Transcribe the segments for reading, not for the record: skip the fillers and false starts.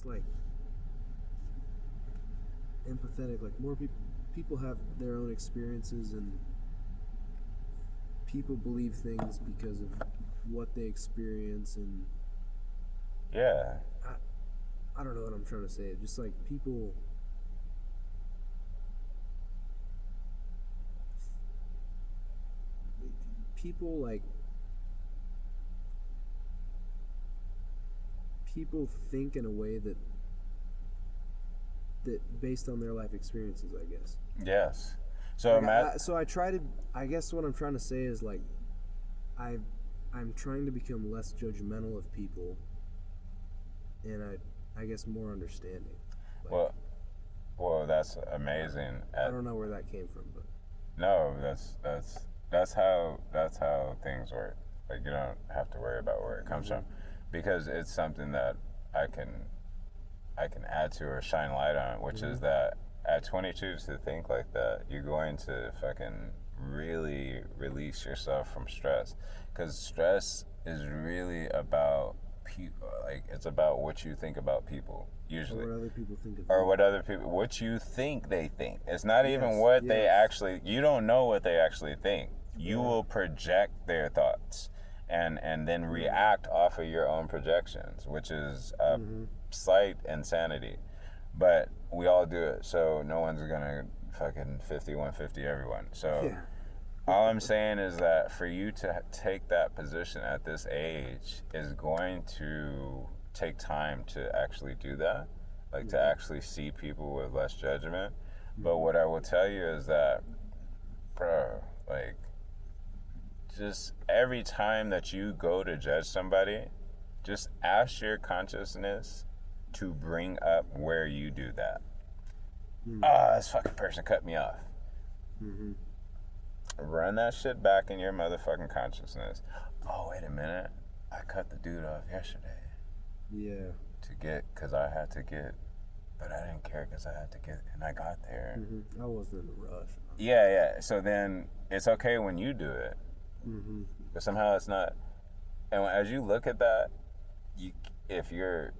it's like empathetic. Like more people have their own experiences, and people believe things because of what they experience, and Yeah. I don't know what I'm trying to say. Just like people like people think in a way that based on their life experiences, I guess. Yes. So Like Matt. so I try to. I guess what I'm trying to say is like I I'm trying to become less judgmental of people, and I guess more understanding. Like Well, well, that's amazing. I don't know where that came from, but No, that's how things work. Like you don't have to worry about where it comes from, because it's something that I can I can add to or shine light on, which is that at 22 to think like that, you're going to fucking really release yourself from stress, because stress is really about people. Like it's about what you think about people usually, or what other people think of or me. what other people, what you think they think. It's not even Yes, what they yes. actually, you don't know what they actually think. You Yeah. will project their thoughts and then react off of your own projections, which is a slight insanity. But we all do it, so no one's gonna fucking 5150 everyone. So Yeah. all I'm saying is that for you to take that position at this age is going to take time to actually do that, like to actually see people with less judgment. But what I will tell you is that, bro, like, just every time that you go to judge somebody, just ask your consciousness to bring up where you do that. This fucking person cut me off. Run that shit back in your motherfucking consciousness. Oh, wait a minute. I cut the dude off yesterday Yeah. because I had to get, but I didn't care because I had to get, and I got there. I wasn't in a rush. Yeah, yeah. So then it's okay when you do it, but somehow it's not. And as you look at that, if you're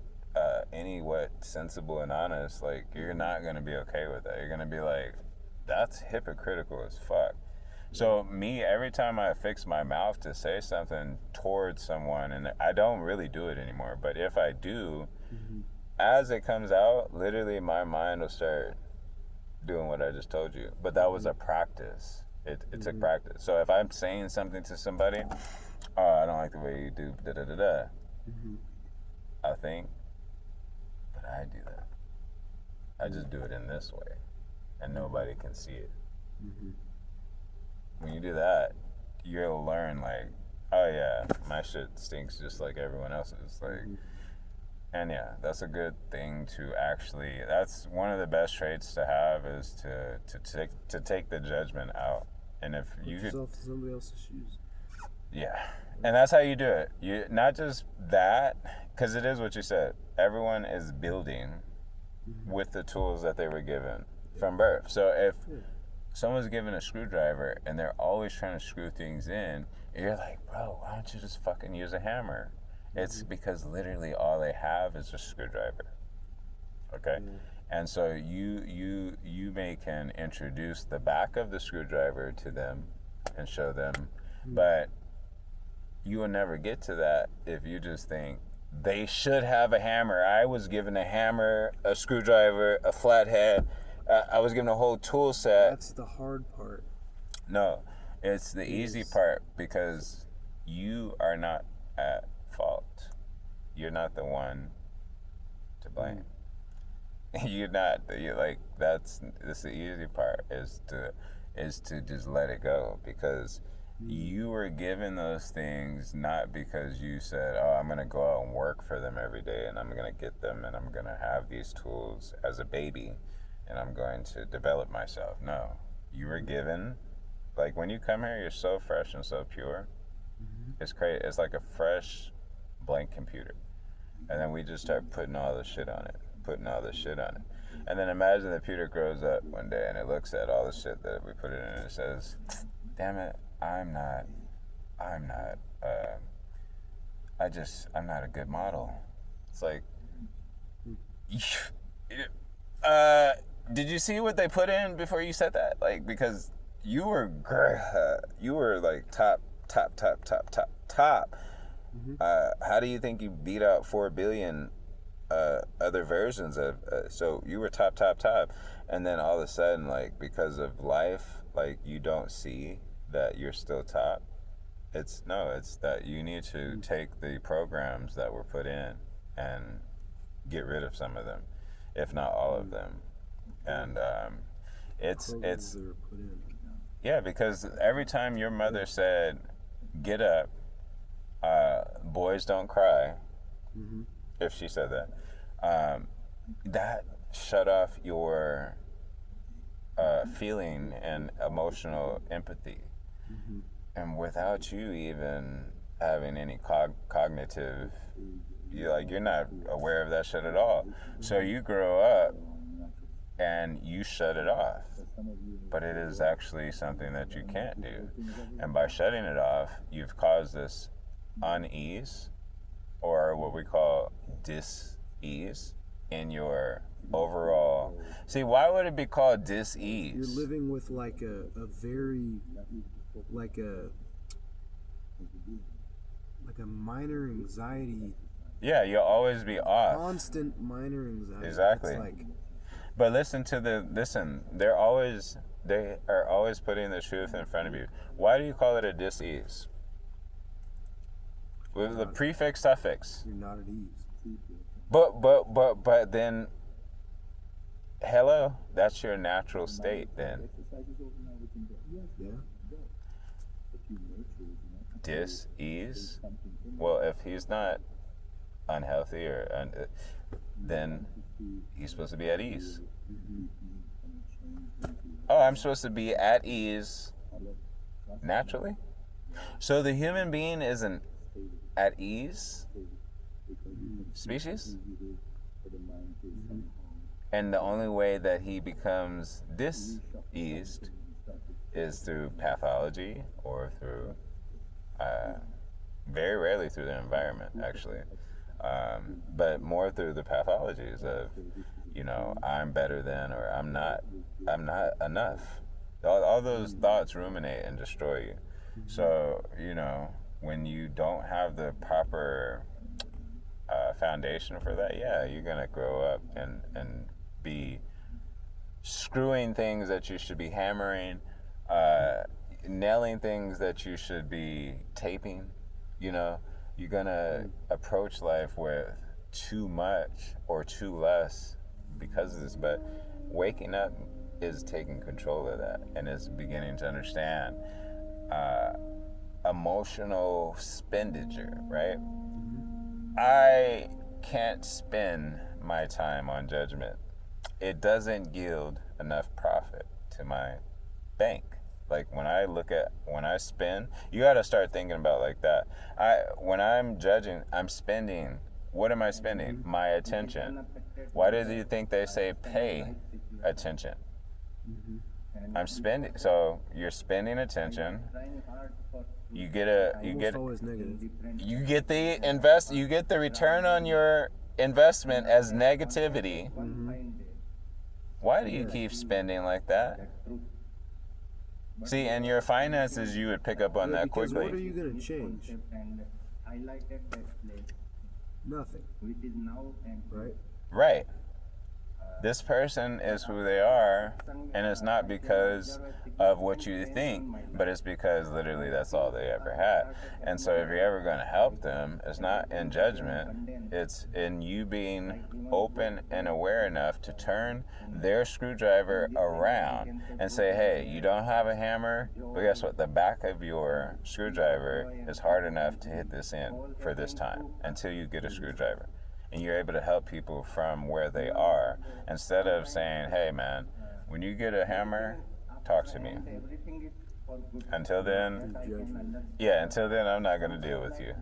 anywhat sensible and honest, like you're not gonna be okay with that. You're gonna be like, that's hypocritical as fuck. So me, every time I fix my mouth to say something towards someone, and I don't really do it anymore, but if I do, as it comes out, literally my mind will start doing what I just told you. But that was a practice. It took practice. So if I'm saying something to somebody, oh, I don't like the way you do da da da da. I think, but I do that. I just do it in this way, and nobody can see it. When you do that, you'll learn like, oh yeah, my shit stinks just like everyone else's. Like, and yeah, that's a good thing to actually. That's one of the best traits to have is to take the judgment out. And if Put you could, yourself in somebody else's shoes. yeah, and that's how you do it. You not just that, because it is what you said. Everyone is building with the tools that they were given from birth. So if someone's given a screwdriver and they're always trying to screw things in, you're like, bro, why don't you just fucking use a hammer? It's because literally all they have is a screwdriver. Okay? And so you can introduce the back of the screwdriver to them and show them, but you will never get to that if you just think they should have a hammer. I was given a hammer, a screwdriver, a flathead. I was given a whole tool set. That's the hard part. No, it's the easy part because you are not at fault. You're not the one to blame. You're not. You're like that's the easy part is to just let it go, because you were given those things not because you said, oh, I'm gonna go out and work for them every day and I'm gonna get them and I'm gonna have these tools as a baby and I'm going to develop myself. No, you were given, like when you come here, you're so fresh and so pure. It's crazy. It's like a fresh blank computer. And then we just start putting all this shit on it. And then imagine the computer grows up one day and it looks at all the shit that we put it in and it says, damn it, I'm not, I'm not a good model. It's like, Did you see what they put in before you said that? Like, because you were like top. Mm-hmm. How do you think you beat out 4 billion other versions of? So you were top, and then all of a sudden, like, because of life, like, you don't see that you're still top. It's that you need to take the programs that were put in and get rid of some of them, if not all of them. And it's Programs that are put in. yeah, because every time your mother said, "Get up, boys don't cry," Mm-hmm. if she said that, that shut off your feeling and emotional empathy. Mm-hmm. And without you even having any cognitive, you're not aware of that shit at all. So you grow up and you shut it off. But it is actually something that you can't do. And by shutting it off, you've caused this unease, or what we call dis-ease, in your overall. See, why would it be called dis-ease? You're living with like a very like a minor anxiety. Yeah, you'll always be off. Constant minor anxiety. Exactly. It's like, but listen. They are always putting the truth in front of you. Why do you call it a dis-ease? With the prefix suffix. you're not at ease. But then, hello, that's your natural state then. Yeah. Dis-ease. Well, if he's not unhealthy then he's supposed to be at ease. Oh, I'm supposed to be at ease naturally? So the human being isn't at ease species? And the only way that he becomes diseased is through pathology or through, very rarely through the environment, actually. But more through the pathologies of, I'm better than, or I'm not enough. All those thoughts ruminate and destroy you. So, when you don't have the proper foundation for that, yeah, you're going to grow up and be screwing things that you should be hammering, nailing things that you should be taping. You're going to approach life with too much or too less because of this. But waking up is taking control of that and is beginning to understand emotional expenditure, right? I can't spend my time on judgment. It doesn't yield enough profit to my bank. Like when I spend, you got to start thinking about like that. When I'm judging, I'm spending. What am I spending? My attention. Why do you think they say pay attention? I'm spending. So you're spending attention. You get Always negative. you get the return on your investment as negativity. Why do you keep spending like that? See, in your finances, you would pick up on that Because quickly. what are you going to change? Nothing. Right? Right. This person is who they are, and it's not because of what you think, but it's because literally that's all they ever had. And so if you're ever going to help them, it's not in judgment, it's in you being open and aware enough to turn their screwdriver around and say, hey, you don't have a hammer, but guess what? The back of your screwdriver is hard enough to hit this in for this time until you get a screwdriver. And you're able to help people from where they are instead of saying, hey, man, when you get a hammer, talk to me. Until then, I'm not going to deal with you.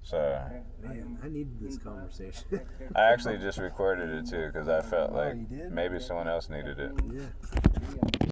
So, Man, I needed this conversation. I actually just recorded it too because I felt like maybe someone else needed it. Yeah.